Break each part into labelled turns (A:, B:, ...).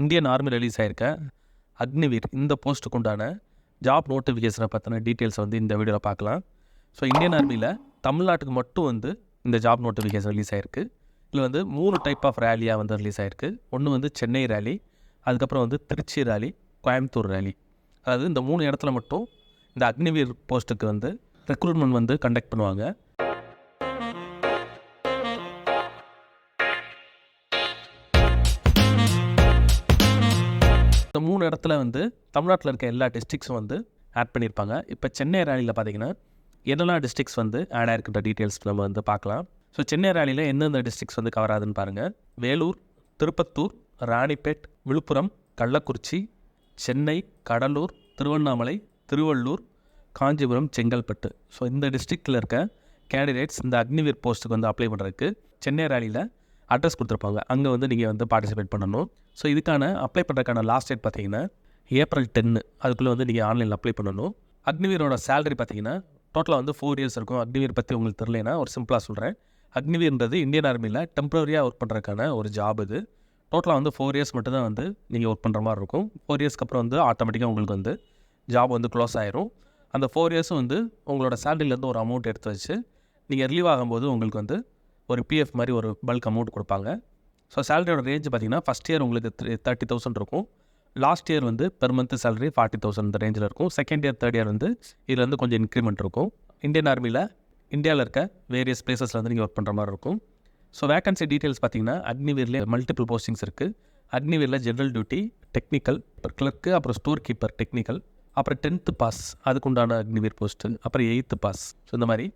A: Indian army release ஆகிருக்க Agniveer இந்த போஸ்ட்டுக்கு உண்டான ஜாப் நோட்டிஃபிகேஷனை பற்றின டீட்டெயில்ஸ் வந்து இந்த வீடியோவில் பார்க்கலாம். ஸோ இந்தியன் ஆர்மியில் தமிழ்நாட்டுக்கு மட்டும் வந்து இந்த ஜாப் நோட்டிஃபிகேஷன் ரிலீஸ் ஆகிருக்கு. இதில் வந்து 3 டைப் ஆஃப் ரேலியாக வந்து ரிலீஸ் ஆகிருக்கு. ஒன்று வந்து சென்னை ரேலி, அதுக்கப்புறம் வந்து திருச்சி ரேலி, கோயம்புத்தூர் ரேலி. அதாவது இந்த 3 இடத்துல மட்டும் இந்த அக்னிவீர் போஸ்ட்டுக்கு வந்து ரெக்ரூட்மெண்ட் வந்து கண்டக்ட் பண்ணுவாங்க. இந்த 3 இடத்துல வந்து தமிழ்நாட்டில் இருக்க எல்லா டிஸ்ட்ரிக்ஸும் வந்து ஆட் பண்ணியிருப்பாங்க. இப்போ சென்னை ரேலியில் பார்த்தீங்கன்னா என்னெல்லாம் டிஸ்ட்ரிக்ஸ் வந்து ஆட் ஆகிருக்கின்ற டீட்டெயில்ஸ் நம்ம வந்து பார்க்கலாம். ஸோ சென்னை ரேலியில் எந்தெந்த டிஸ்ட்ரிக்ஸ் வந்து கவர் ஆகுதுன்னு பாருங்கள். வேலூர், திருப்பத்தூர், ராணிப்பேட், விழுப்புரம், கள்ளக்குறிச்சி, சென்னை, கடலூர், திருவண்ணாமலை, திருவள்ளூர், காஞ்சிபுரம், செங்கல்பட்டு. ஸோ இந்த டிஸ்ட்ரிக்டில் இருக்க கேண்டிடேட்ஸ் இந்த அக்னிவீர் போஸ்ட்டுக்கு வந்து அப்ளை பண்ணுறதுக்கு சென்னை ரேலியில் அட்ரஸ் கொடுத்துருப்பாங்க. அங்கே வந்து நீங்கள் வந்து பார்ட்டிசிபேட் பண்ணணும். ஸோ இதுக்கான அப்ளை பண்ணுறதுக்கான லாஸ்ட் டேட் பார்த்தீங்கன்னா ஏப்ரல் 10. அதுக்குள்ளே வந்து நீங்கள் ஆன்லைனில் அப்ளை பண்ணணும். அக்னிவீரோட சேலரி பார்த்தீங்கன்னா டோட்டலாக வந்து 4 இயர்ஸ் இருக்கும். அக்னிவீர் பற்றி உங்களுக்கு தெரியலனா ஒரு சிம்பிளாக சொல்கிறேன். அக்னிவீர்ன்றது இந்தியன் ஆர்மியில் டெம்பரரியாக ஒர்க் பண்ணுறதுக்கான ஒரு ஜாப். இது டோட்டலாக வந்து 4 இயர்ஸ் மட்டும் தான் வந்து நீங்கள் ஒர்க் பண்ணுற மாதிரி இருக்கும். 4 இயர்ஸ்க்கு அப்புறம் வந்து ஆட்டோமேட்டிக்காக உங்களுக்கு வந்து ஜாப் வந்து க்ளோஸ் ஆயிரும். அந்த 4 இயர்ஸும் வந்து உங்களோட சேலரியிலேருந்து ஒரு அமௌண்ட் எடுத்து வச்சு நீங்கள் ரிலீவ் ஆகும்போது உங்களுக்கு வந்து ஒரு பிஎஃப் மாதிரி ஒரு பல்க் அமௌண்ட் கொடுப்பாங்க. ஸோ சேலரியோட ரேஞ்ச் பார்த்தீங்கன்னா ஃபஸ்ட் இயர் உங்களுக்கு 30,000 இருக்கும். லாஸ்ட் இயர் வந்து பெர் மந்த் சேலரி 40,000 இந்த ரேஞ்சில் இருக்கும். செகண்ட் இயர், தேர்ட் இயர் வந்து இதில் வந்து கொஞ்சம் இன்க்ரிமெண்ட் இருக்கும். இந்தியன் ஆர்மியில் இந்தியாவில் இருக்க வேரியஸ் பிளேஸஸில் வந்து நீங்கள் ஒர்க் பண்ணுற மாதிரி இருக்கும். ஸோ வேகன்சி டீட்டெயில்ஸ் பார்த்தீங்கன்னா அக்னிவீர்லேயே மல்டிபிள் போஸ்டிங்ஸ் இருக்குது. அக்னிவீரில் ஜென்ரல் டியூட்டி, டெக்னிக்கல், கிளர்க்கு, அப்புறம் ஸ்டோர் கீப்பர் டெக்னிக்கல், அப்புறம் 10th பாஸ் அதுக்குண்டான அக்னிவீர் போஸ்ட்டு, அப்புறம் 8th பாஸ். ஸோ இந்த மாதிரி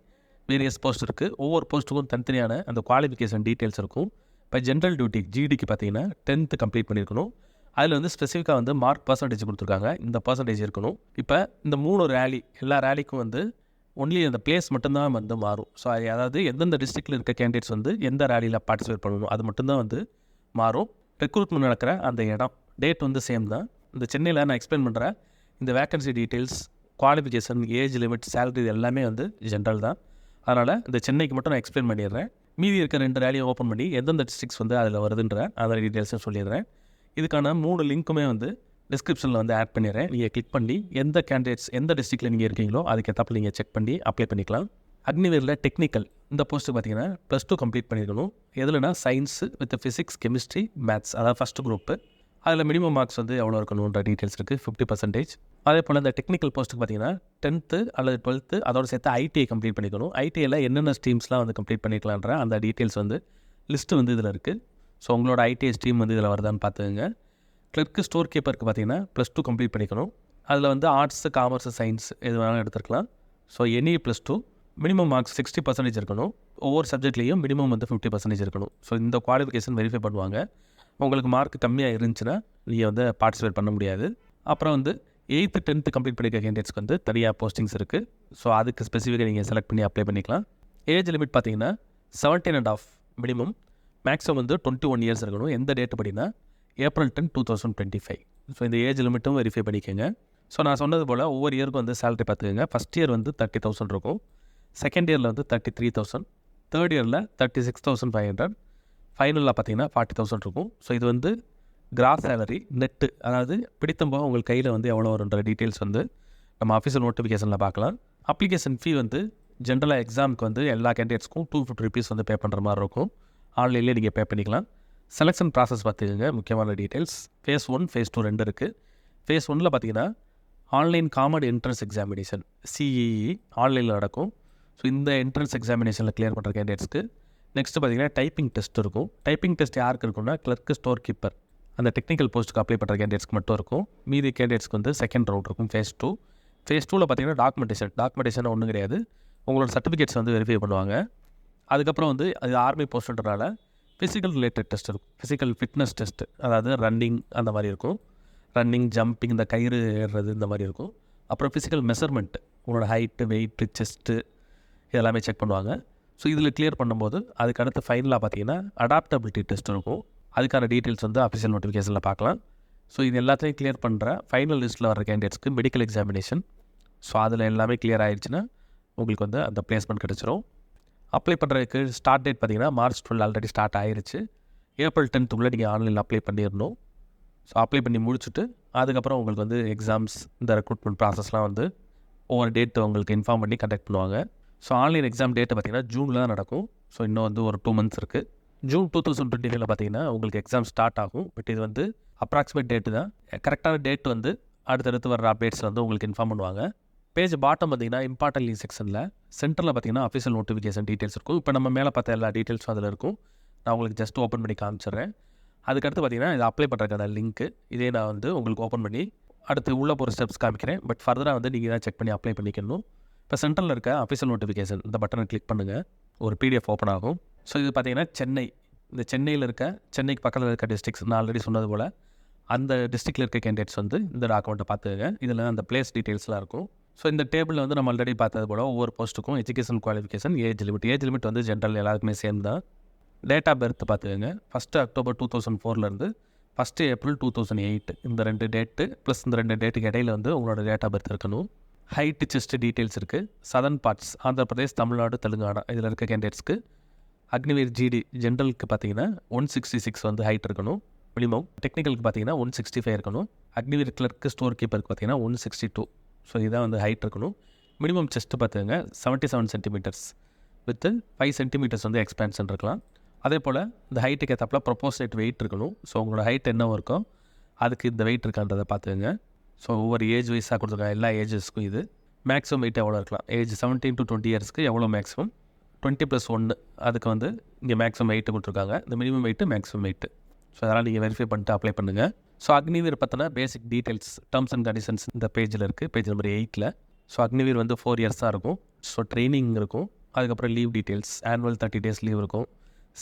A: வேரியஸ் போஸ்ட் இருக்குது. ஒவ்வொரு போஸ்ட்டுக்கும் தனித்தனியான அந்த குவாலிஃபிகேஷன் டீட்டெயில்ஸ் இருக்கும். இப்போ ஜென்ரல் டியூட்டி ஜிடிக்கு பார்த்தீங்கன்னா 10th கம்ப்ளீட் பண்ணியிருக்கணும். அதில் வந்து ஸ்பெசிஃபிக்காக வந்து மார்க் பர்சன்டேஜ் கொடுத்துருக்காங்க. இந்த பர்சன்டேஜ் இருக்கணும். இப்போ இந்த 3 ரேலி எல்லா ரேலிக்கும் வந்து ஒன்லி அந்த பிளேஸ் மட்டும்தான் வந்து மாறும். ஸோ அதாவது எந்தெந்த டிஸ்ட்ரிக்டில் இருக்க கேண்டிடேட்ஸ் வந்து எந்த ரேலியில் பார்ட்டிசிபேட் பண்ணணும் அது மட்டும்தான் வந்து மாறும். ரெக்ரூட்மெண்ட் நடக்கிற அந்த இடம் டேட் வந்து சேம் தான். இந்த சென்னையில் நான் எக்ஸ்பிளைன் பண்ணுறேன். இந்த vacancy details, qualification, age limit, salary இது எல்லாமே வந்து ஜென்ரல் தான். அதனால் இந்த சென்னைக்கு மட்டும் நான் எக்ஸ்பிளைன் பண்ணிடுறேன். மீதி இருக்க 2 ரேலியை ஓப்பன் பண்ணி எந்தெந்த டிஸ்ட்ரிக்ஸ் வந்து அதில் வருதுன்ற அந்த டீட்டெயில்ஸும் சொல்லிடுறேன். இதுக்கான 3 லிங்க்குமே வந்து டிஸ்கிரிப்ஷனில் வந்து ஆட் பண்ணிடுறேன். நீங்கள் கிளிக் பண்ணி எந்த கேண்டிடேட்ஸ் எந்த டிஸ்ட்ரிக்டில் நீங்கள் இருக்கீங்களோ அதுக்கேற்றப்ப நீங்கள் செக் பண்ணி அப்ளை பண்ணிக்கலாம். அக்னிவீரில் டெக்னிக்கல் இந்த போஸ்ட்டு பார்த்தீங்கன்னா +2 கம்ப்ளீட் பண்ணியிருக்கணும். எதுலனா science with physics, chemistry, maths, அதாவது ஃபஸ்ட்டு குரூப்பு. அதில் மினிமம் மார்க்ஸ் வந்து எவ்வளோ இருக்கணுன்ற டீட்டெயில்ஸ் இருக்குது, 50%. அதே போல் இந்த டெக்னிக்கல் போஸ்ட்டுக்கு பார்த்தீங்கன்னா 10th அல்லது 12th அதோட சேர்த்து ஐடிஐ கம்ப்ளீட் பண்ணிக்கணும். ஐடிஐயில் என்னென்ன ஸ்ட்ரீம்ஸ்லாம் வந்து கம்ப்ளீட் பண்ணிக்கலான்ற அந்த டீட்டெயில்ஸ் வந்து லிஸ்ட்டு வந்து இதில் இருக்குது. ஸோ உங்களோட ஐடிஐ ஸ்ட்ரீம் வந்து இதில் வருதான்னு பார்த்துக்கோங்க. கிளர்க்கு, ஸ்டோர் கீப்பருக்கு பார்த்தீங்கன்னா +2 கம்ப்ளீட் பண்ணிக்கணும். அதில் வந்து ஆர்ட்ஸு, காமர்ஸு, சயின்ஸ் எது வேணாலும் எடுத்துக்கலாம். ஸோ எனி +2 மினிமம் மார்க்ஸ் 60% இருக்கணும். ஒவ்வொரு சப்ஜெக்ட்லேயும் மினிமம் வந்து 50% இருக்கணும். ஸோ இந்த குவாலிஃபிகேஷன் வெரிஃபை பண்ணுவாங்க. உங்களுக்கு மார்க் கம்மியாக இருந்துச்சுன்னா நீங்கள் வந்து பார்ட்டிசிபேட் பண்ண முடியாது. அப்புறம் வந்து 8th 10th கம்ப்ளீட் பண்ணிக்க கேண்டிடேட்ஸ்க்கு வந்து தனியாக போஸ்டிங்ஸ் இருக்குது. ஸோ அதுக்கு ஸ்பெசிஃபிக்காக நீங்கள் செலக்ட் பண்ணி அப்ளை பண்ணிக்கலாம். ஏஜ் லிமிட் பார்த்தீங்கன்னா 17.5 மினிமம், மேக்ஸிமம் வந்து 21 இயர்ஸ் இருக்கணும். எந்த டேட் படினா ஏப்ரல் 10, 2025. ஸோ இந்த ஏஜ் லிமிட்டும் வெரிஃபை பண்ணிக்கோங்க. ஸோ நான் சொன்னது போல் ஒவ்வொரு இயருக்கும் வந்து சேலரி பார்த்துக்கோங்க. ஃபஸ்ட் இயர் வந்து 30,000 இருக்கும். செகண்ட் இயரில் வந்து 33,000, தேர்ட் இயரில் 36,500, ஃபைனலில் பார்த்தீங்கன்னா 40,000 இருக்கும். ஸோ இது வந்து கிராஸ் சேலரி நெட்டு, அதாவது பிடித்தம்போது உங்களுக்கு கையில் வந்து எவ்வளோ வருன்ற டீட்டெயில்ஸ் வந்து நம்ம அஃபிஷியல் நோட்டிஃபிகேஷனில் பார்க்கலாம். அப்ளிகேஷன் ஃபீ வந்து ஜென்ரலாக எக்ஸாமுக்கு வந்து எல்லா கேண்டிடேட்ஸ்க்கும் 250 rupees வந்து பே பண்ணுற மாதிரி இருக்கும். ஆன்லைன்லேயே நீங்கள் பே பண்ணிக்கலாம். செலெக்ஷன் ப்ராசஸ் பார்த்துக்கோங்க. முக்கியமான டீட்டெயில்ஸ் ஃபேஸ் 1, ஃபேஸ் 2 2 இருக்குது. ஃபேஸ் 1ல் பார்த்தீங்கன்னா online common entrance examination CEE ஆன்லைனில் நடக்கும். ஸோ இந்த என்ட்ரன்ஸ் எக்ஸாமினேஷனில் கிளியர் பண்ணுற கேண்டிடேட்ஸ்க்கு நெக்ஸ்ட்டு பார்த்தீங்கன்னா டைப்பிங் டெஸ்ட் இருக்கும். டைப்பிங் டெஸ்ட் யாருக்கு இருக்குன்னா கிளர்க்கு, ஸ்டோர் கீப்பர் அந்த டெக்னிக்கல் போஸ்ட்டுக்கு அப்ளை பண்ணுற கேண்டிடேட்ஸ்க்கு மட்டும் இருக்கும். மீதி கேண்டிடேட்ஸ்க்கு வந்து செகண்ட் ரவுண்ட் இருக்கும். ஃபேஸ் 2. ஃபேஸ் 2ல் பார்த்தீங்கன்னா டாக்குமெண்டேஷன் ஒன்றும் கிடையாது. உங்களோட சர்டிஃபிகேட்ஸ் வந்து வெரிஃபை பண்ணுவாங்க. அதுக்கப்புறம் வந்து அது ஆர்மி போஸ்ட்டுன்றனால ஃபிசிக்கல் ரிலேட்டட் டெஸ்ட் இருக்கும். ஃபிசிக்கல் ஃபிட்னஸ் டெஸ்ட்டு, அதாவது ரன்னிங் அந்த மாதிரி இருக்கும். ரன்னிங், ஜம்பிங், இந்த கயிறு ஏறுறது இந்த மாதிரி இருக்கும். அப்புறம் ஃபிசிக்கல் மெஷர்மெண்ட், உங்களோட ஹைட்டு, வெயிட்டு, செஸ்ட்டு இதெல்லாமே செக் பண்ணுவாங்க. ஸோ இதில் கிளியர் பண்ணும்போது அதுக்கு அடுத்து ஃபைனலாக பார்த்தீங்கன்னா அடாப்டபிலிட்டி டெஸ்ட் இருக்கும். அதுக்கான டீட்டெயில்ஸ் வந்து அஃபிஷியல் நோட்டிஃபிகேஷனில் பார்க்கலாம். ஸோ இது எல்லாத்தையும் கிளியர் பண்ணுற ஃபைனல் லிஸ்ட்டில் வர கேண்டிடேட்ஸ்க்கு மெடிக்கல் எக்ஸாமினேஷன். ஸோ அதில் எல்லாமே கிளியர் ஆகிடுச்சுன்னா உங்களுக்கு வந்து அந்த பிளேஸ்மெண்ட் கிடச்சிரும். அப்ளை பண்ணுறதுக்கு ஸ்டார்ட் டேட் பார்த்தீங்கன்னா March 12 ஆல்ரெடி ஸ்டார்ட் ஆகிருச்சு. ஏப்ரல் 10th நீங்கள் ஆன்லைனில் அப்ளை பண்ணிடணும். ஸோ அப்ளை பண்ணி முடிச்சுட்டு அதுக்கப்புறம் உங்களுக்கு வந்து எக்ஸாம்ஸ் இந்த ரெக்ரூட்மெண்ட் ப்ராசஸ்லாம் வந்து ஒவ்வொரு டேட்டு உங்களுக்கு இன்ஃபார்ம் பண்ணி கண்டக்ட் பண்ணுவாங்க. ஸோ ஆன்லைன் எக்ஸாம் டேட்டை பார்த்திங்கன்னா ஜூனில் தான் நடக்கும். ஸோ இன்னும் வந்து ஒரு 2 months இருக்குது. ஜூன் 2025 பார்த்திங்கன்னா உங்களுக்கு எக்ஸாம் ஸ்டார்ட் ஆகும். பட் இது வந்து அப்ராக்சிமேட் டேட்டு தான். கரெக்டான டேட் வந்து அடுத்தடுத்து வர அப்டேட்ஸில் வந்து உங்களுக்கு இன்ஃபார்ம் பண்ணுவாங்க. பேஜ் பாட்டம் பார்த்திங்கன்னா இம்பார்ட்டன்ட் லிங்க் செக்ஷனில் சென்டரில் பார்த்திங்கன்னா அஃபிஷியல் நோட்டிஃபிகேஷன் டீட்டெயில்ஸ் இருக்கும். இப்போ நம்ம மேலே பார்த்த எல்லா டீட்டெயில்ஸும் அதில் இருக்கும். நான் உங்களுக்கு ஜஸ்ட் ஓப்பன் பண்ணி காமிச்சிடுறேன். அதுக்கடுத்து பார்த்திங்கன்னா இது அப்ளை பண்ணுறதுக்கான லிங்க்கு இதே நான் வந்து உங்களுக்கு ஓப்பன் பண்ணி அடுத்து உள்ளே போகிற ஸ்டெப்ஸ் காமிக்கிறேன். பட் ஃபர்தராக வந்து நீங்கள் தான் செக் பண்ணி அப்ளை பண்ணிக்கணும். இப்போ சென்டரில் இருக்க அஃபிஷியல் நோட்டிஃபிகேஷன் இந்த பட்டனை கிளிக் பண்ணுங்கள். ஒரு PDF ஓப்பன் ஆகும். ஸோ இது பார்த்திங்கன்னா சென்னை, இந்த சென்னையில் இருக்க சென்னைக்கு பக்கத்தில் இருக்க டிஸ்ட்ரிக்ஸ் நான் ஆல்ரெடி சொன்னது போல் அந்த டிஸ்ட்ரிக்டில் இருக்க கேண்டிடேட்ஸ் வந்து இந்த டாக்குமெண்ட்டை பார்த்துக்கங்க. இதில் அந்த பிளேஸ் டீட்டெயில்ஸ்லாம் இருக்கும். ஸோ இந்த டேபிளில் வந்து நம்ம ஆல்ரெடி பார்த்தது போல் ஒவ்வொரு போஸ்ட்டுக்கும் எஜுகேஷன் குவாலிஃபிகேஷன், ஏஜ் லிமிட் வந்து ஜென்ரல் எல்லாருக்குமே சேம் தான். டேட் ஆஃப் பர்த் பார்த்துக்கங்க. 1 October 2004 1 April 2008 இந்த 2 டேட்டு ப்ளஸ் இந்த 2 டேட்டுக்கு இடையில வந்து உங்களோட டேட் ஆஃப் பர்த் இருக்கணும். ஹைட்டு, செஸ்ட் டீட்டெயில்ஸ் இருக்குது. சதர்ன் பார்ட்ஸ் ஆந்திர பிரதேஷ், தமிழ்நாடு, தெலுங்கானா இதில் இருக்க கேண்டிடேட்ஸ்க்கு அக்னிவீர் GD ஜென்ரலுக்கு பார்த்தீங்கன்னா 166 வந்து ஹைட் இருக்கணும் மினிமம். டெக்னிக்கலுக்கு பார்த்தீங்கன்னா 165 இருக்கணும். அக்னிவீர் கிளர்க்கு, ஸ்டோர் கீப்பருக்கு பார்த்தீங்கன்னா 162. ஸோ இதான் வந்து ஹைட் இருக்கணும். மினிமம் செஸ்ட்டு பார்த்துங்க 77 centimeters வித்து 5 centimeters வந்து எக்ஸ்பேன்ஷன் இருக்கலாம். அதே போல் இந்த ஹைட்டுக்கு ஏற்றப்பல ப்ரொபோர்ஷனேட் வெயிட் இருக்கணும். ஸோ உங்களோட ஹைட் என்ன இருக்கோ அதுக்கு இந்த வெயிட் இருக்கான்றதை பார்த்துக்கங்க. ஸோ ஒவ்வொரு ஏஜ் வைஸாக கொடுத்துருக்காங்க. எல்லா ஏஜஸ்க்கும் இது மேக்ஸிமம் வெயிட் எவ்வளோ இருக்கலாம். ஏஜ் 17 to 20 yearsக்கு எவ்வளோ மேக்ஸிமம், 20+1 அதுக்கு வந்து இங்கே மேக்ஸிமம் வெயிட்டு கொடுத்துருக்காங்க. இந்த minimum weight, maximum weight. So அதெல்லாம் நீங்கள் வெரிஃபை பண்ணிட்டு அப்ளை பண்ணுங்கள். ஸோ அக்னிவீர் பற்றின பேசிக் டீட்டெயில்ஸ், டேர்ம்ஸ் அண்ட் கண்டிஷன்ஸ் இந்த பேஜில் இருக்குது, பேஜ் நம்பர் 8. ஸோ அக்னிவீர் வந்து 4 years தான் இருக்கும். ஸோ ட்ரைனிங் இருக்கும். அதுக்கப்புறம் leave details, annual 30 days leave இருக்கும்.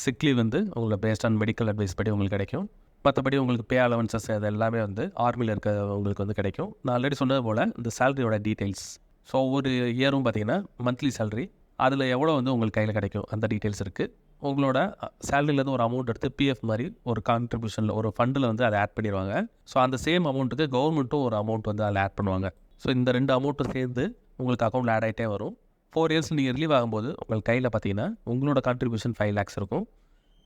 A: சிக் லீவ் வந்து உங்களை பேஸ்ட் ஆன் மெடிக்கல் அட்வைஸ் படி உங்களுக்கு கிடைக்கும். மற்றபடி உங்களுக்கு பே அலவன்சஸ் அது எல்லாமே வந்து ஆர்மியில் இருக்க உங்களுக்கு வந்து கிடைக்கும். நான் ஆல்ரெடி சொன்னது போல் இந்த சேலரியோட டீட்டெயில்ஸ், ஸோ ஒவ்வொரு இயரும் பார்த்தீங்கன்னா மந்த்லி சேலரி அதில் எவ்வளோ வந்து உங்களுக்கு கையில் கிடைக்கும் அந்த டீட்டெயில்ஸ் இருக்குது. உங்களோட சேலரியிலேருந்து ஒரு அமௌண்ட் எடுத்து PF மாதிரி ஒரு கான்ட்ரிபியூஷனில் ஒரு ஃபண்டில் வந்து அதை ஆட் பண்ணிடுவாங்க. ஸோ அந்த சேம் அமௌண்ட்டுக்கு கவர்மெண்ட்டும் ஒரு அமௌண்ட் வந்து அதில் ஆட் பண்ணுவாங்க. ஸோ இந்த 2 அமௌண்ட்டும் சேர்ந்து உங்களுக்கு அக்கௌண்ட்டில் ஆட் ஆகிட்டே வரும். 4 years நீங்கள் ரிலீவ் ஆகும்போது உங்களுக்கு கையில் பார்த்தீங்கன்னா உங்களோட கான்ட்ரிபியூஷன் 5 lakhs இருக்கும்.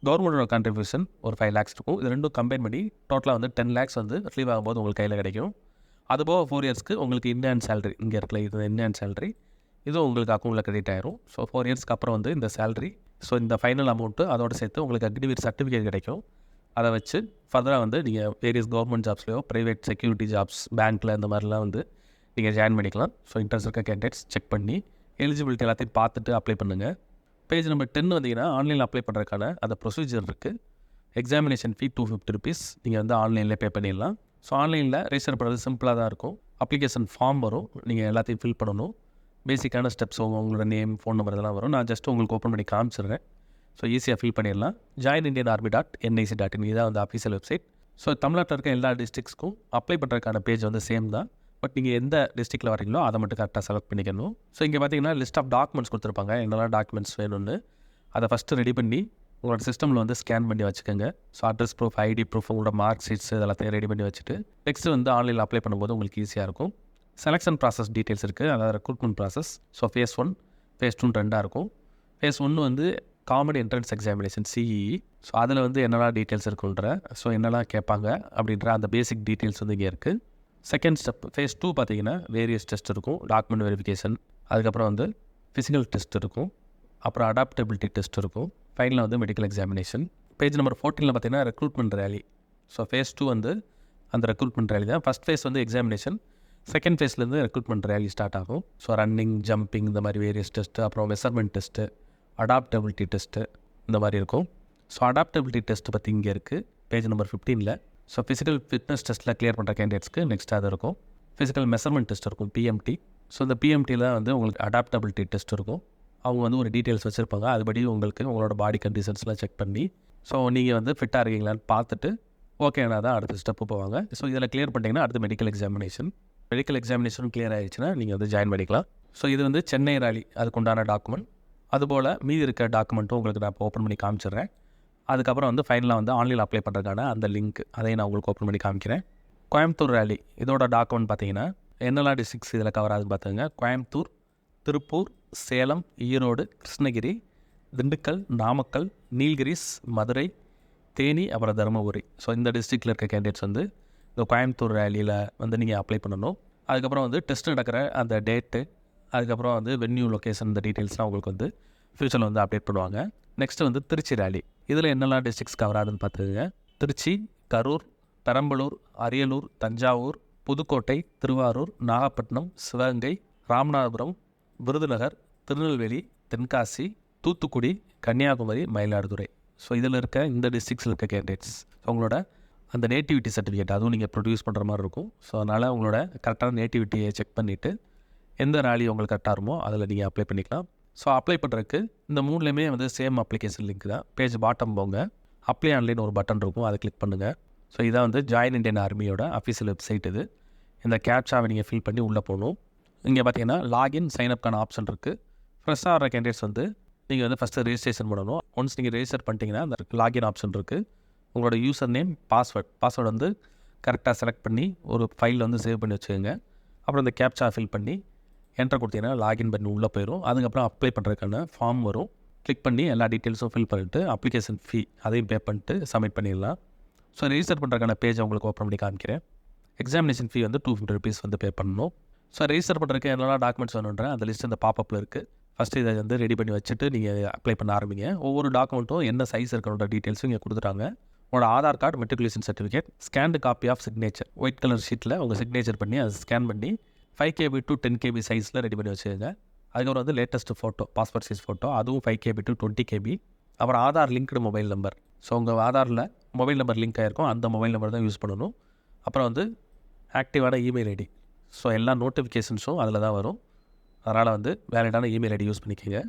A: கவர்மெண்டோட கான்ட்ரிபியூஷன் ஒரு 5 lakhs இருக்கும். இது ரெண்டும் கம்பைன் பண்ணி டோட்டலாக வந்து 10 lakhs வந்து ரிலீவ் ஆகும்போது உங்களுக்கு கையில் கிடைக்கும். அதுபோக 4 yearsக்கு உங்களுக்கு இந்தியன் சேலரி இங்கே இருக்கல, இது இந்தியன் சேலரி இதுவும் உங்களுக்கு அக்கௌண்ட்டில் கிரெடிட் ஆயிரும். ஸோ 4 yearsக்கு அப்புறம் வந்து இந்த சேலரி, ஸோ இந்த ஃபைனல் அமௌண்ட்டு அதோடு சேர்த்து உங்களுக்கு அக்னிவீர் சர்டிஃபிகேட் கிடைக்கும். அதை வச்சு ஃபர்தராக வந்து நீங்கள் வேரியஸ் கவர்மெண்ட் ஜாப்ஸ்லையோ, ப்ரைவேட் செக்யூரிட்டி ஜாப்ஸ், பேங்க்கில் இந்த மாதிரிலாம் வந்து நீங்கள் ஜாயின் பண்ணிக்கலாம். ஸோ இன்ட்ரெஸ்ட் இருக்க கேண்டிடேட்ஸ் செக் பண்ணி எலிஜிபிலிட்டி எல்லாத்தையும் பார்த்துட்டு அப்ளை பண்ணுங்கள். பேஜ் நம்பர் 10 வந்தீங்கன்னா ஆன்லைனில் அப்ளை பண்ணுறதுக்கான அந்த ப்ரொசீஜர் இருக்குது. எக்ஸாமினேஷன் ஃபீ ₹250 நீங்கள் வந்து ஆன்லைனில் பே பண்ணிடலாம். ஸோ ஆன்லைனில் ரெஜிஸ்டர் பண்ணுறது சிம்பிளாக தான் இருக்கும். அப்ளிகேஷன் ஃபார்ம் வரும், நீங்கள் எல்லாத்தையும் ஃபில் பண்ணணும். பேசிக்கான ஸ்டெப்ஸ் உங்களோட நேம், ஃபோன் நம்பர் இதெல்லாம் வரும். நான் ஜஸ்ட் உங்களுக்கு ஓப்பன் பண்ணி காமிச்சிடுறேன். ஸோ ஈஸியாக ஃபில் பண்ணிடலாம். joinindianarmy.nic.in இதான் வந்து அஃபீஷியல் வெப்சைட். ஸோ தமிழ்நாட்டில் இருக்க எல்லா டிஸ்ட்ரிக்ஸ்க்கும் அப்ளை பண்ணுறதுக்கான பேஜ் வந்து சேம் தான். பட் நீங்கள் எந்த டிஸ்ட்ரிக்டில் வரீங்களோ அதை மட்டும் கரெக்டாக செலக்ட் பண்ணிக்கணும். ஸோ இங்கே பார்த்தீங்கன்னா லிஸ்ட் ஆஃப் டாக்குமெண்ட்ஸ் கொடுத்துருப்பாங்க, என்னெல்லாம் டாக்குமெண்ட்ஸ் வேணும்னு. அதை ஃபஸ்ட்டு ரெடி பண்ணி உங்களோட சிஸ்டமில் வந்து ஸ்கேன் பண்ணி வச்சுக்கோங்க. So address proof, ID proof, உங்களோட மார்க் ஷீட்ஸ் இதெல்லாத்தையும் ரெடி பண்ணி வச்சுட்டு நெக்ஸ்ட்டு வந்து ஆன்லைனில் அப்ளை பண்ணும்போது உங்களுக்கு ஈஸியாக இருக்கும். செலெக்ஷன் ப்ராசஸ் டீட்டெயில்ஸ் இருக்குது, அதாவது recruitment process. So phase 1, phase 2 2 இருக்கும். phase 1 வந்து common entrance examination CEE. So அதில் வந்து என்னெல்லாம் டீட்டெயில்ஸ் இருக்குன்ற, ஸோ என்னெல்லாம் கேட்பாங்க அப்படின்ற அந்த பேசிக் டீட்டெயில்ஸ் வந்து இங்கே இருக்குது. செகண்ட் ஸ்டெப் phase 2 பார்த்தீங்கன்னா வேரியஸ் டெஸ்ட் இருக்கும். டாக்குமெண்ட் வெரிஃபிகேஷன், அதுக்கப்புறம் வந்து ஃபிசிக்கல் டெஸ்ட் இருக்கும், அப்புறம் அடாப்டபிலிட்டி டெஸ்ட் இருக்கும், ஃபைனலாக வந்து மெடிக்கல் எக்ஸாமினேஷன். பேஜ் நம்பர் 14 பார்த்தீங்கன்னா ரெக்ரூட்மெண்ட் ரேலி. ஸோ phase 2 வந்து அந்த ரெக்ரூட்மெண்ட் ரேலி தான். ஃபஸ்ட் ஃபேஸ் வந்து எக்ஸாமினேஷன், செகண்ட் ஃபேஸ்லேருந்து ரெக்ரூட்மெண்ட் ரேலி ஸ்டார்ட் ஆகும். ஸோ ரன்னிங், ஜம்பிங் இந்த மாதிரி வேரியஸ் டெஸ்ட்டு, அப்புறம் மெஷர்மெண்ட் டெஸ்ட்டு, அடாப்டபிலிட்டி டெஸ்ட்டு இந்த மாதிரி இருக்கும். ஸோ அடாப்டபிலிட்டி டெஸ்ட் பற்றி இங்கே இருக்குது page number 15. So physical fitness டெஸ்ட்டில் கிளியர் பண்ணுற கேண்டிடேட்ஸ்க்கு நெக்ஸ்ட் அது இருக்கும். ஃபிசிக்கல் மெஷர்மெண்ட் டெஸ்ட் இருக்கும், PMT. ஸோ இந்த PMTயில் வந்து உங்களுக்கு அடாப்டபிலிட்டி டெஸ்ட் இருக்கும். அவங்க வந்து ஒரு டீட்டெயில்ஸ் வச்சுருப்பாங்க, அதுபடி உங்களுக்கு உங்களோட பாடி கண்டிஷன்ஸ்லாம் செக் பண்ணி ஸோ நீங்கள் வந்து ஃபிட்டாக இருக்கீங்களான்னு பார்த்துட்டு ஓகேனா தான் அடுத்த ஸ்டெப்பு போவாங்க. ஸோ இதில் கிளியர் பண்ணிட்டீங்கன்னா அடுத்து medical examination. Medical examination clear ஆகிடுச்சுன்னா நீங்கள் வந்து ஜாயின் பண்ணிக்கலாம். ஸோ இது வந்து சென்னை ரேலி அதுக்குண்டான டாக்குமெண்ட். அதுபோல் மீதி இருக்க டாக்குமெண்ட்டும் உங்களுக்கு நான் இப்போ ஓப்பன் பண்ணி காமிச்சிடுறேன். அதுக்கப்புறம் வந்து ஃபைனலாக வந்து ஆன்லைனில் அப்ளை பண்ணுறதுக்கான அந்த லிங்க் அதையும் நான் உங்களுக்கு ஓப்பன் பண்ணி காமிக்கிறேன். கோயம்புத்தூர் ரேலி இதோட டாக்குமெண்ட் பார்த்தீங்கன்னா என்னெல்லாம் டிஸ்ட்ரிக்ஸ் இதில் கவர் ஆகுதுன்னு பார்த்துங்க. கோயம்புத்தூர், திருப்பூர், சேலம், ஈரோடு, கிருஷ்ணகிரி, திண்டுக்கல், நாமக்கல், நீலகிரிஸ், மதுரை, தேனி, அப்புறம் தருமபுரி. ஸோ இந்த டிஸ்ட்ரிக்டில் இருக்க கேண்டிடேட்ஸ் வந்து இந்த கோயம்புத்தூர் ரேலியில் வந்து நீங்கள் அப்ளை பண்ணணும். அதுக்கப்புறம் வந்து டெஸ்ட் நடக்கிற அந்த டேட்டு, அதுக்கப்புறம் வந்து வென்யூ லொக்கேஷன், இந்த டீட்டெயில்ஸ்லாம் உங்களுக்கு வந்து ஃப்யூச்சரில் வந்து அப்டேட் பண்ணுவாங்க. நெக்ஸ்ட்டு வந்து திருச்சி ரேலி. இதில் என்னெல்லாம் டிஸ்ட்ரிக்ஸ் கவர் ஆகுதுன்னு பார்த்துக்கோங்க. திருச்சி, கரூர், பெரம்பலூர், அரியலூர், தஞ்சாவூர், புதுக்கோட்டை, திருவாரூர், நாகப்பட்டினம், சிவகங்கை, ராமநாதபுரம், விருதுநகர், திருநெல்வேலி, தென்காசி, தூத்துக்குடி, கன்னியாகுமரி, மயிலாடுதுறை. ஸோ இதில் இருக்க இந்த டிஸ்ட்ரிக்ஸில் இருக்க கேண்டிடேட்ஸ் உங்களோட அந்த நேட்டிவிட்டி சர்டிஃபிகேட் அதுவும் நீங்கள் ப்ரொடியூஸ் பண்ணுற மாதிரி இருக்கும். ஸோ அதனால் உங்களோட கரெக்டான நேட்டிவிட்டியை செக் பண்ணிவிட்டு எந்த ரேலி உங்களுக்கு கரெக்டாக இருக்குமோ அதில் நீங்கள் அப்ளை பண்ணிக்கலாம். ஸோ அப்ளை பண்ணுறதுக்கு இந்த மூணுலேயுமே வந்து சேம் அப்ளிகேஷன் லிங்க் தான். பேஜ் பாட்டம் போங்க, அப்ளை ஆன்லைன் ஒரு பட்டன் இருக்கும், அதை கிளிக் பண்ணுங்கள். ஸோ இதான் வந்து ஜாயின் இண்டியன் ஆர்மியோட அஃபீஷியல் வெப்சைட். இது இந்த கேப்சாவை நீங்கள் ஃபில் பண்ணி உள்ளே போகணும். இங்கே பார்த்தீங்கன்னா லாகின் சைன்அப்கான ஆப்ஷன் இருக்குது. ஃப்ரெஷ்ஷாக வர கேண்டிடேட்ஸ் வந்து நீங்கள் வந்து ஃபஸ்ட்டு ரெஜிஸ்ட்ரேஷன் பண்ணணும். ஒன்ஸ் நீங்கள் ரெஜிஸ்டர் பண்ணிட்டீங்கன்னா அந்த லாகின் ஆப்ஷன் இருக்குது. உங்களோட யூசர் நேம், பாஸ்வேர்டு வந்து கரெக்டாக செலக்ட் பண்ணி ஒரு ஃபைலில் வந்து சேவ் பண்ணி வச்சுக்கோங்க. அப்புறம் இந்த கேப்சா ஃபில் பண்ணி என்டர் கொடுத்தீங்கன்னா லாகின் பண்ணி உள்ளே போயிடும். அதுக்கப்புறம் அப்ளை பண்ணுறதுக்கான ஃபார்ம் வரும். கிளிக் பண்ணி எல்லா டீட்டெயில்ஸும் ஃபில் பண்ணிவிட்டு அப்ளிகேஷன் ஃபீ அதையும் பே பண்ணிட்டு சப்மிட் பண்ணிடலாம். ஸோ ரெஜிஸ்டர் பண்ணுறதுக்கான பேஜ் உங்களுக்கு ஓப்பன் பண்ணி காமிக்கிறேன். எக்ஸாமினேஷன் ஃபீ வந்து 250 rupees வந்து பே பண்ணணும். ஸோ ரெஜிஸ்டர் பண்ணுறதுக்கு என்னெல்லாம் டாக்குமெண்ட்ஸ் வேணுன்ற அந்த லிஸ்ட் இந்த பாப்பப்பில் இருக்குது. ஃபஸ்ட்டு இதை வந்து ரெடி பண்ணி வச்சுட்டு நீங்கள் அப்ளை பண்ண ஆரம்பிங்க. ஒவ்வொரு டாக்குமெண்ட்டும் என்ன சைஸ் இருக்கணுன்ற டீட்டெயில்ஸும் இங்கே கொடுத்துட்டாங்க. உங்களோட Aadhaar card, matriculation certificate, scanned copy of signature, white colour ஷீட்டில் உங்கள் சிக்னேச்சர் பண்ணி அதை ஸ்கேன் பண்ணி 5 KB to 10 KB சைஸில் ரெடி பண்ணி வச்சுக்கோங்க. அதுக்கப்புறம் வந்து latest photo, passport size photo, அதுவும் 5 KB to 20 KB. அப்புறம் Aadhaar linked mobile number. So உங்கள் ஆதாரில் மொபைல் நம்பர் லிங்க் ஆகிருக்கும், அந்த மொபைல் நம்பர் தான் யூஸ் பண்ணணும். அப்புறம் வந்து ஆக்டிவான இமெயில் ஐடி. ஸோ எல்லா நோட்டிஃபிகேஷன்ஸும் அதில் தான் வரும். அதனால் வந்து வேலிடான இமெயில் ஐடி யூஸ் பண்ணிக்கோங்க.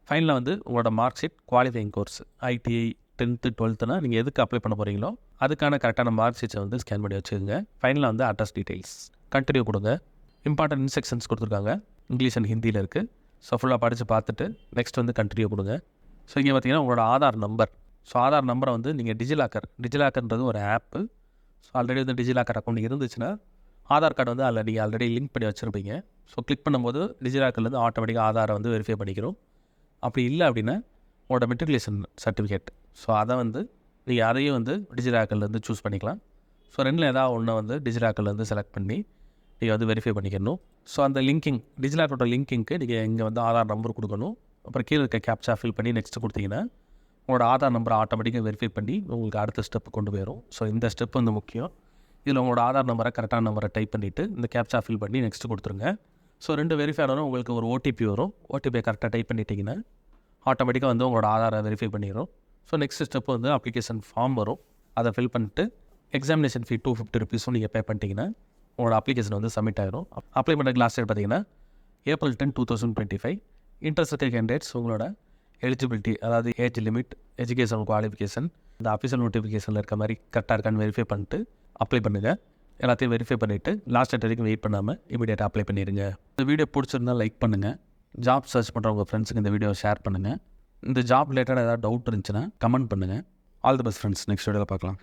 A: ஃபைனலாக வந்து உங்களோட mark sheet, qualifying course, ITI 10th 12th நீங்கள் எதுக்கு அப்ளை பண்ண போகிறீங்களோ அதுக்கான கரெக்டான மார்க் ஷீட்ஸை வந்து ஸ்கேன் பண்ணி வச்சுக்கோங்க. ஃபைனலாக வந்து அட்ரஸ் டீட்டெயில்ஸ் கண்டினியூ கொடுங்க. இம்பார்ட்டன்ட் இன்ஸ்ட்ரக்ஷன்ஸ் கொடுத்துருக்காங்க, இங்கிலீஷ் அண்ட் ஹிந்தியில் இருக்குது. ஸோ ஃபுல்லாக படித்து பார்த்துட்டு நெக்ஸ்ட் வந்து கண்டினியூ கொடுங்க. ஸோ இங்கே பார்த்தீங்கன்னா உங்களோட ஆதார் நம்பர். ஸோ ஆதார் நம்பரை வந்து நீங்கள் டிஜிலாக்கர்ன்றது ஒரு ஆப்பு. ஸோ ஆல்ரெடி வந்து டிஜிலாக்கர் அக்கௌண்ட் இருந்துச்சுன்னா ஆதார் கார்டு வந்து அதில் நீங்கள் ஆல்ரெடி லிங்க் பண்ணி வச்சுருப்பீங்க. ஸோ கிளிக் பண்ணும்போது டிஜிலாக்கர்லேருந்து ஆட்டோமேட்டிக்காக ஆதாரை வந்து வெரிஃபை பண்ணிக்கிறோம். அப்படி இல்லை அப்படின்னா உங்களோட மெட்ரிகுலேஷன் சர்டிஃபிகேட், ஸோ அதை வந்து நீங்கள் அதையும் வந்து டிஜிலாக்கர்லேருந்து சூஸ் பண்ணிக்கலாம். ஸோ ரெண்டில் ஏதாவது ஒன்றை வந்து டிஜிலாக்கர்லேருந்து செலக்ட் பண்ணி நீங்கள் வந்து வெரிஃபை பண்ணிக்கணும். ஸோ அந்த லிங்கிங், டிஜிலாக்கரோட லிங்கிங்க்கு நீங்கள் இங்கே வந்து ஆதார் நம்பர் கொடுக்கணும். அப்புறம் கீழே இருக்க கேப்சா ஃபில் பண்ணி நெக்ஸ்ட்டு கொடுத்தீங்கன்னா உங்களோட ஆதார் நம்பரை ஆட்டோமேட்டிக்காக வெரிஃபை பண்ணி உங்களுக்கு அடுத்த ஸ்டெப்பு கொண்டு போயிடும். ஸோ இந்த ஸ்டெப் வந்து முக்கியம். இதில் உங்களோட ஆதார் நம்பரை, கரெக்டான நம்பரை டைப் பண்ணிவிட்டு இந்த கேப்சா ஃபில் பண்ணி நெக்ஸ்ட்டு கொடுத்துருங்க. ஸோ 2 வெரிஃபை ஆனாலும் உங்களுக்கு ஒரு OTP வரும். OTPயை கரெக்டாக டைப் பண்ணிட்டீங்கன்னா ஆட்டோமேட்டிக்காக வந்து உங்களோட ஆதாரை வெரிஃபை பண்ணிடும். ஸோ நெக்ஸ்ட் ஸ்டெப்பு வந்து அப்ளிகேஷன் ஃபார்ம் வரும். அதை ஃபில் பண்ணிட்டு எக்ஸாமினேஷன் ஃபீ 250 rupees நீங்கள் பே பண்ணிட்டீங்கன்னா உங்களோட அப்ளிகேஷன் வந்து சப்மிட் ஆகிடும். அப்ளை பண்ணுறதுக்கு லாஸ்ட் டேட் பார்த்தீங்கன்னா April 10, 2025. இன்ட்ரெஸ்ட் இருக்க கேண்டிடேட்ஸ் உங்களோட எலிஜிபிலிட்டி, அதாவது ஏஜ் லிமிட், எஜுகேஷன் குவாலிஃபிகேஷன், இந்த அஃபிஷியல் நோட்டிஃபிகேஷனில் இருக்க மாதிரி கரெக்டாக இருக்கான்னு வெரிஃபை பண்ணிட்டு அப்ளை பண்ணுங்கள். எல்லாத்தையும் வெரிஃபை பண்ணிவிட்டு லாஸ்ட் டேட் வரைக்கும் வெயிட் பண்ணாமல் இமீடியட்டாக அப்ளை பண்ணிடுங்க. இந்த வீடியோ பிடிச்சிருந்தால் லைக் பண்ணுங்கள். ஜாப் சர்ச் பண்ணுற உங்கள் ஃப்ரெண்ட்ஸுக்கு இந்த வீடியோ ஷேர் பண்ணுங்கள். இந்த ஜாப் ரிலேட்டடாக ஏதாவது டவுட் இருந்துச்சுன்னா கமெண்ட் பண்ணுங்கள். All the best friends. Next வீடியோவில் பார்க்கலாம்.